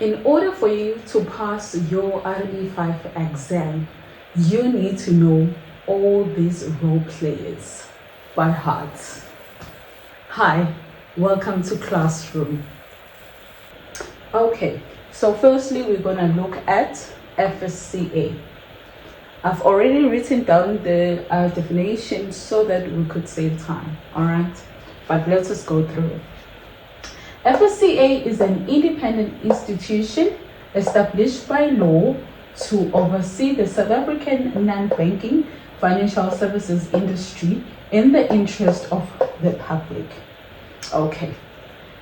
In order for you to pass your RE5 exam, you need to know all these role players by heart. Hi, welcome to classroom. Okay, so firstly we're going to look at FSCA. I've already written down the definition so that we could save time, all right? But let us go through it. FSCA is an independent institution established by law to oversee the South African non-banking financial services industry in the interest of the public. Okay,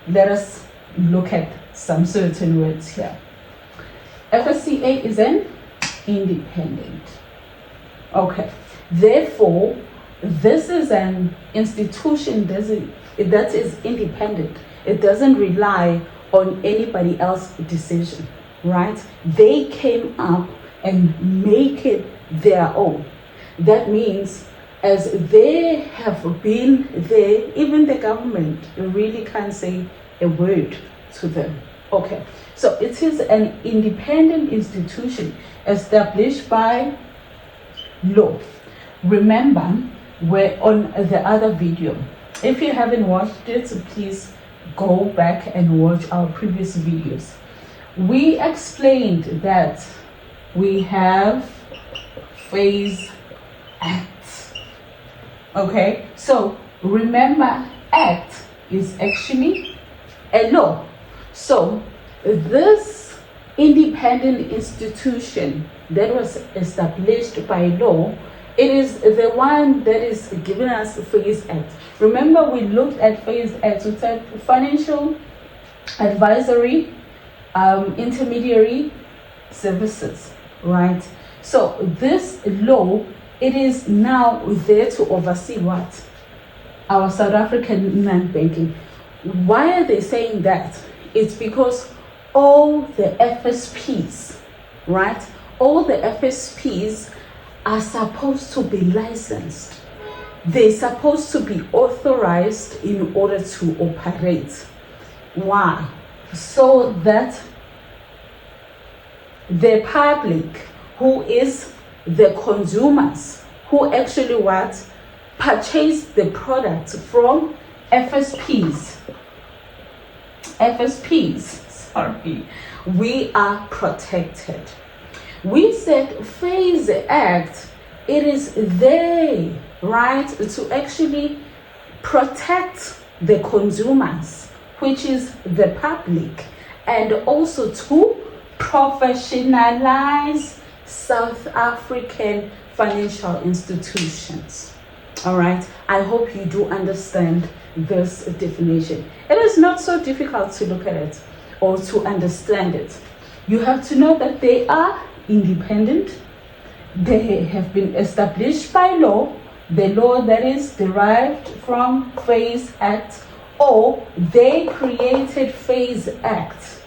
let us look at some certain words here. FSCA is an independent. Okay, therefore, this is an institution that is independent. It doesn't rely on anybody else's decision, right? They came up and make it their own. That means as they have been there, even the government really can't say a word to them. Okay, so it is an independent institution established by law. Remember, we're on the other video. If you haven't watched it, please go back and watch our previous videos. We explained that we have FAIS Act. Okay, so remember, Act is actually a law. So this independent institution that was established by law, it is the one that is giving us FAIS Act. Remember, we looked at FAIS Act. We said financial advisory intermediary services, right? So this law, it is now there to oversee what? Our South African non-banking. Why are they saying that? It's because all the FSPs, right? All the FSPs are supposed to be licensed. They're supposed to be authorized in order to operate. Why? So that the public, who is the consumers, who actually what? Purchase the products from FSPs, we are protected. We said FAIS Act, it is there, right, to actually protect the consumers, which is the public, and also to professionalize South African financial institutions. All right, I hope you do understand this definition. It is not so difficult to look at it or to understand it. You have to know that they are independent. They have been established by law, the law that is derived from FAIS Act, or they created FAIS Act,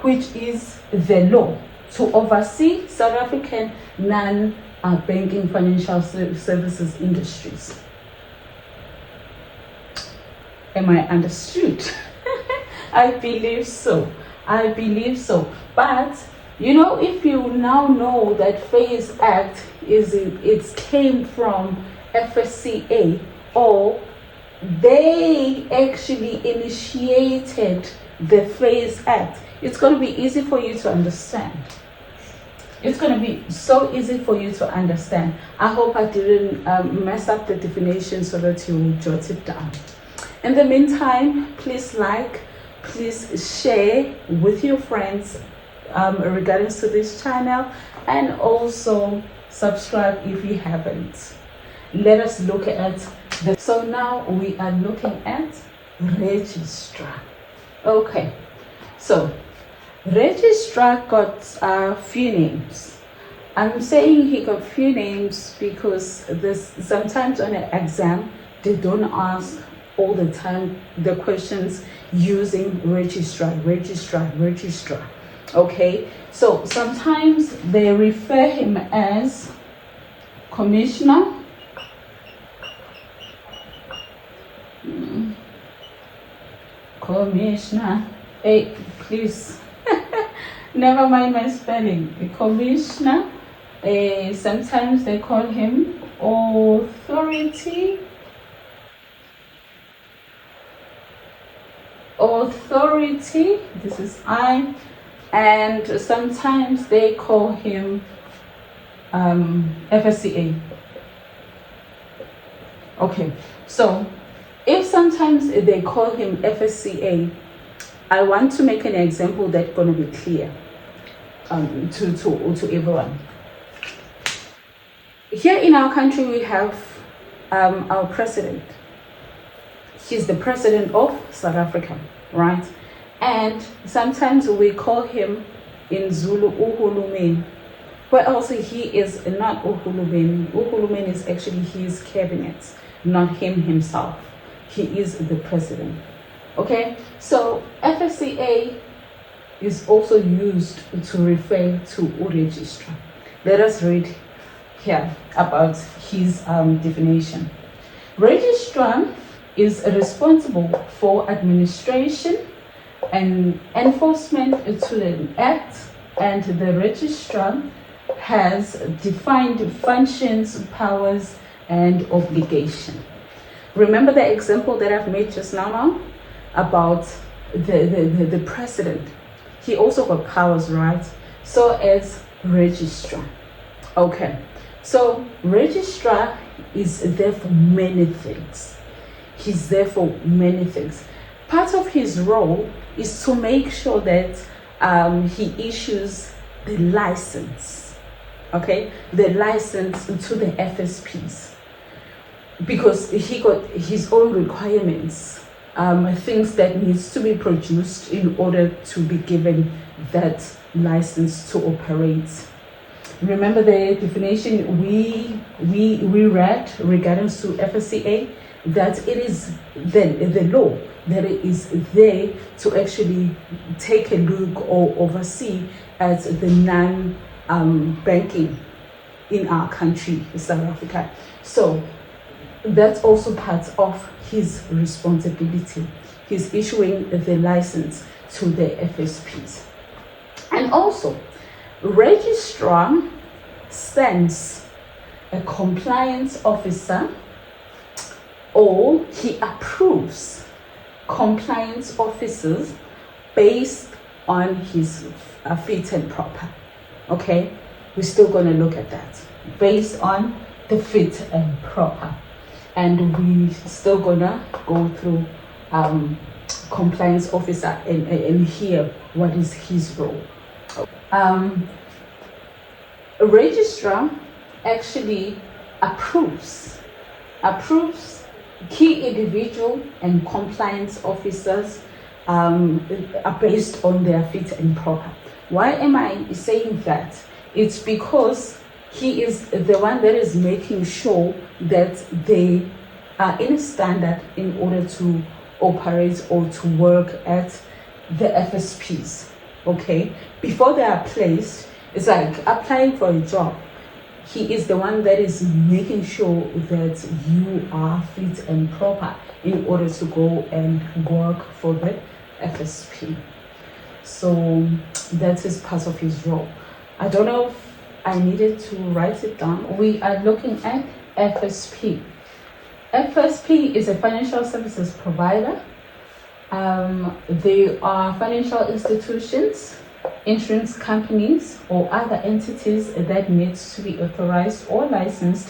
which is the law to oversee South African non-banking financial services industries. Am I understood? I believe so. But you know, if you now know that FAIS Act it came from FSCA, or they actually initiated the FAIS Act, it's going to be easy for you to understand. It's going to be so easy for you to understand. I hope I didn't mess up the definition so that you will jot it down. In the meantime, please like, please share with your friends regarding to this channel, and also subscribe if you haven't. Let us look at so now we are looking at registrar. Okay, so registrar got few names. I'm saying he got few names because this sometimes on an exam they don't ask all the time the questions using registrar. Okay, so sometimes they refer him as commissioner, commissioner. Hey, please Never mind my spelling. A commissioner. Sometimes they call him authority. Authority. This is I. And sometimes they call him FSCA. Okay, so if sometimes they call him FSCA, I want to make an example that's going to be clear to everyone. Here in our country, we have our president. He's the president of South Africa, right? And sometimes we call him in Zulu Uhulumeni. Where also he is not Uhulumeni. Uhulumeni is actually his cabinet, not him himself. He is the president. Okay, so FSCA is also used to refer to registrar. Let us read here about his definition. Registrar is responsible for administration and enforcement to the act, and the registrar has defined functions, powers, and obligation. Remember the example that I've made just now about the president. He also got powers, right? So as registrar. Okay, so registrar is there for many things. He's there for many things. Part of his role is to make sure that he issues the license, okay, the license to the FSPs, because he got his own requirements, things that needs to be produced in order to be given that license to operate. Remember the definition we read regarding to FSCA, that it is the law that it is there to actually take a look or oversee at the non-banking in our country, South Africa. So that's also part of his responsibility. He's issuing the license to the FSPs. And also, registrar sends a compliance officer, or he approves compliance officers based on his fit and proper. Okay, we're still going to look at that based on the fit and proper, and we still gonna go through compliance officer and hear what is his role. A registrar actually approves key individual and compliance officers are based on their fit and proper. Why am I saying that? It's because he is the one that is making sure that they are in a standard in order to operate or to work at the FSPs. Okay, before they are placed, it's like applying for a job. He is the one that is making sure that you are fit and proper in order to go and work for the FSP. So that is part of his role. I don't know if I needed to write it down. We are looking at FSP. FSP is a financial services provider. They are financial institutions, insurance companies, or other entities that needs to be authorized or licensed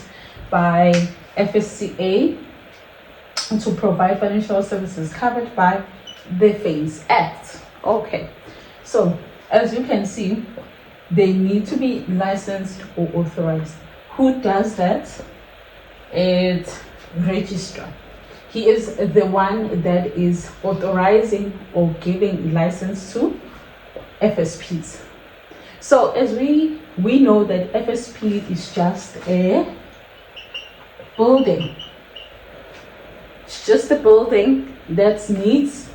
by FSCA to provide financial services covered by the FAIS Act. Okay, so as you can see, they need to be licensed or authorized. Who does that? It's registrar. He is the one that is authorizing or giving license to FSPs. So as we know that FSP is just a building. It's just a building that needs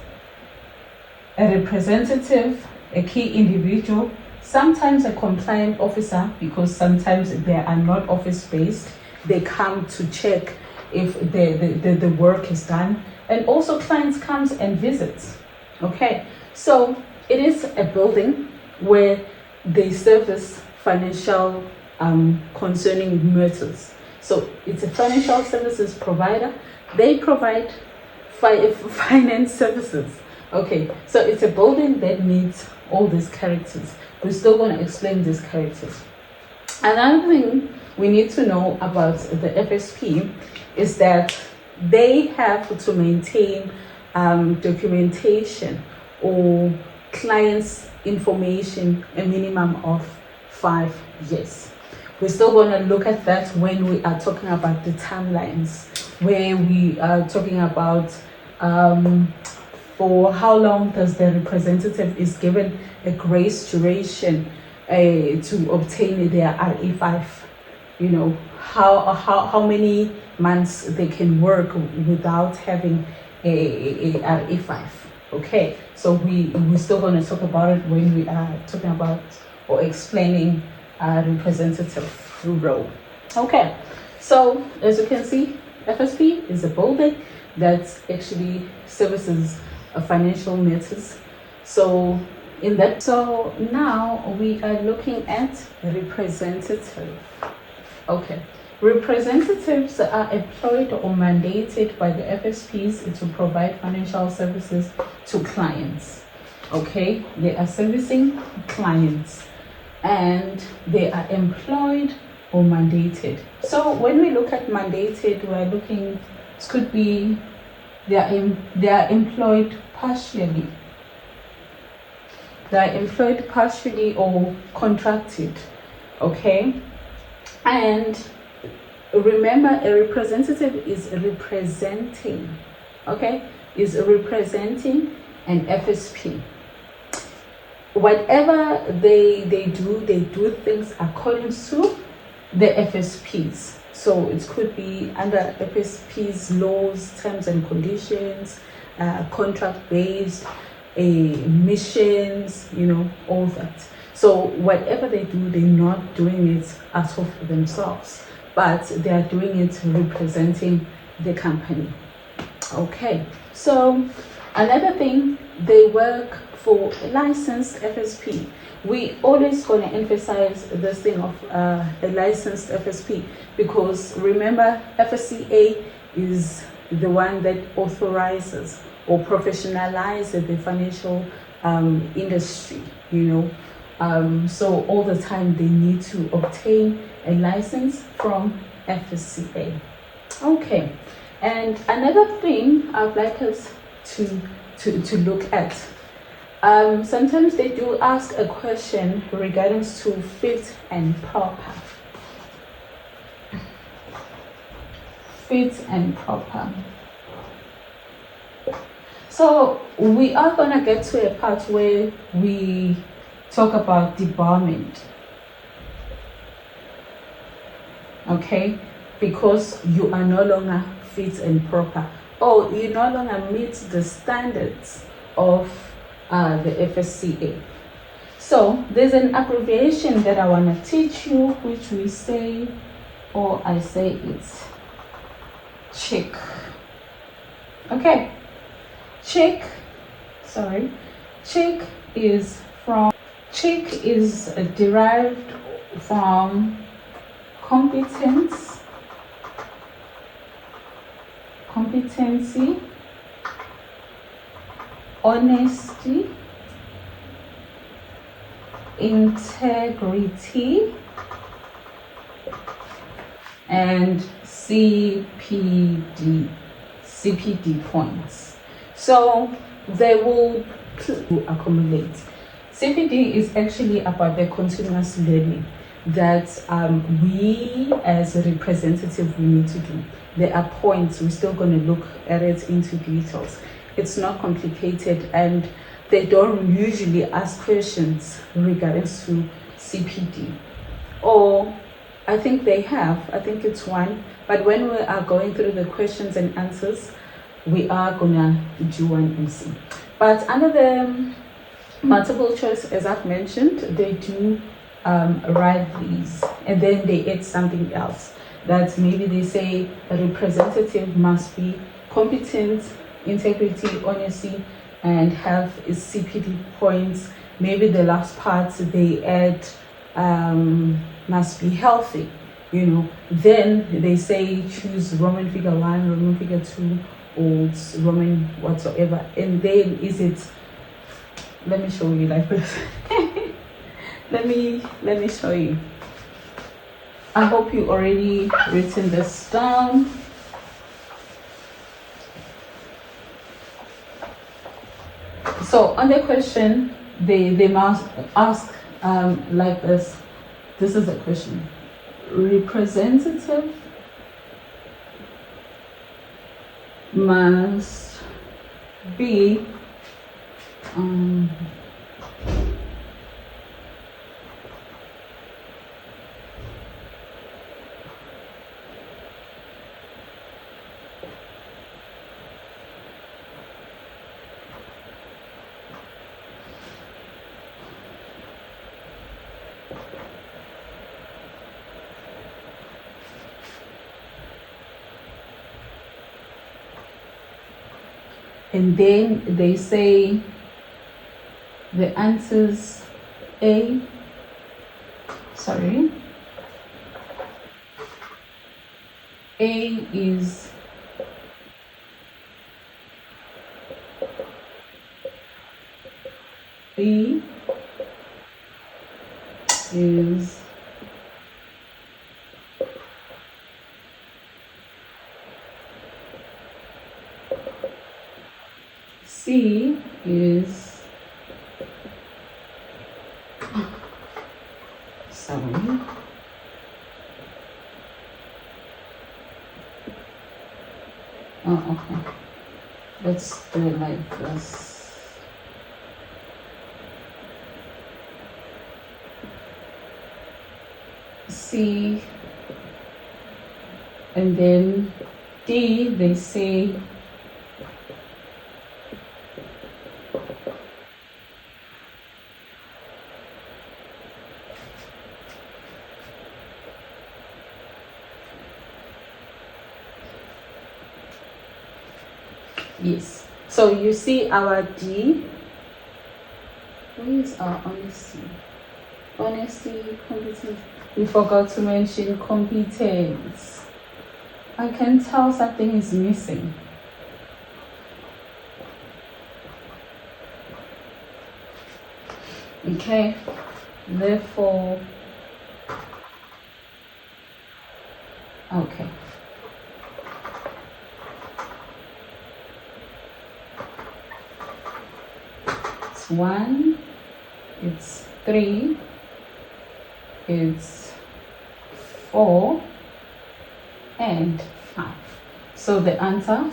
a representative, a key individual, sometimes a compliant officer, because sometimes they are not office based. They come to check if the work is done, and also clients comes and visits. Okay, so it is a building where they service financial concerning matters. So it's a financial services provider. They provide finance services. Okay, so it's a building that needs all these characters. We're still going to explain these characters. Another thing we need to know about the FSP is that they have to maintain documentation or clients' information a minimum of 5 years. We're still going to look at that when we are talking about the timelines, where we are talking about for how long does the representative is given a grace duration to obtain their RE5. You know, how many months they can work without having a RE5. Okay, so we're still going to talk about it when we are talking about or explaining representative role. Okay, so as you can see, FSP is a building that actually services financial matters. So now we are looking at representative. Okay, representatives are employed or mandated by the FSPs to provide financial services to clients. Okay, they are servicing clients and they are employed or mandated. So when we look at mandated, we're looking, it could be they are employed partially. They are employed partially or contracted. Okay, and remember, a representative is representing. Okay, is representing an FSP. Whatever they do things according to the FSPs. So it could be under FSP's laws, terms and conditions, contract-based, missions, you know, all that. So whatever they do, they're not doing it out of themselves, but they are doing it representing the company. Okay, so another thing, they work for a licensed FSP. We always going to emphasize this thing of a licensed FSP, because remember, FSCA is the one that authorizes or professionalizes the financial industry, you know. So all the time they need to obtain a license from FSCA. Okay, and another thing I'd like us to look at. Sometimes they do ask a question regarding to fit and proper. Fit and proper. So we are going to get to a part where we talk about debarment. Okay, because you are no longer fit and proper, or you no longer meet the standards of the FSCA. So there's an abbreviation that I want to teach you, which we say, or I say it's CHIC. Okay, CHIC is derived from competency, honesty, integrity, and CPD points. So they will accumulate. CPD is actually about the continuous learning that we as a representative we need to do. There are points, we're still going to look at it into details. It's not complicated, and they don't usually ask questions regarding to CPD. Or I think they have, I think it's one, but when we are going through the questions and answers, we are gonna do one and see. But under the multiple choice, as I've mentioned, they do write these, and then they add something else. That maybe they say a representative must be competent, integrity, honesty, and have CPD points, maybe the last part they add must be healthy, you know, then they say choose Roman figure 1, Roman figure 2, or Roman whatsoever. And then is it, let me show you like this. let me show you. I hope you already written this down. So on the question, they must ask like this. This is the question. Representative must be and then they say the answers A, sorry, A is B is C is, sorry, oh, okay, let's do it like this. C, and then D, they say yes. So you see our D. Where is our honesty? Honesty, competence. We forgot to mention competence. I can tell something is missing. Okay, therefore, okay. It's 1, it's 3, it's 4, and 5. So the answer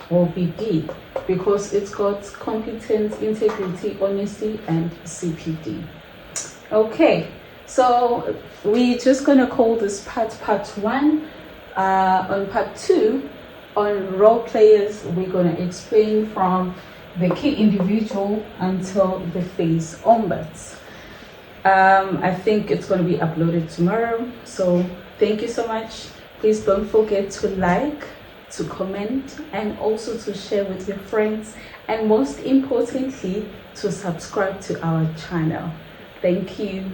will be D, because it's got competence, integrity, honesty, and CPD. Okay, so we're just gonna call this part 1. On part 2, on role players, we're gonna explain from the key individual until the FAIS onwards. I think it's going to be uploaded tomorrow. So thank you so much. Please don't forget to like, to comment, and also to share with your friends, and most importantly, to subscribe to our channel. Thank you.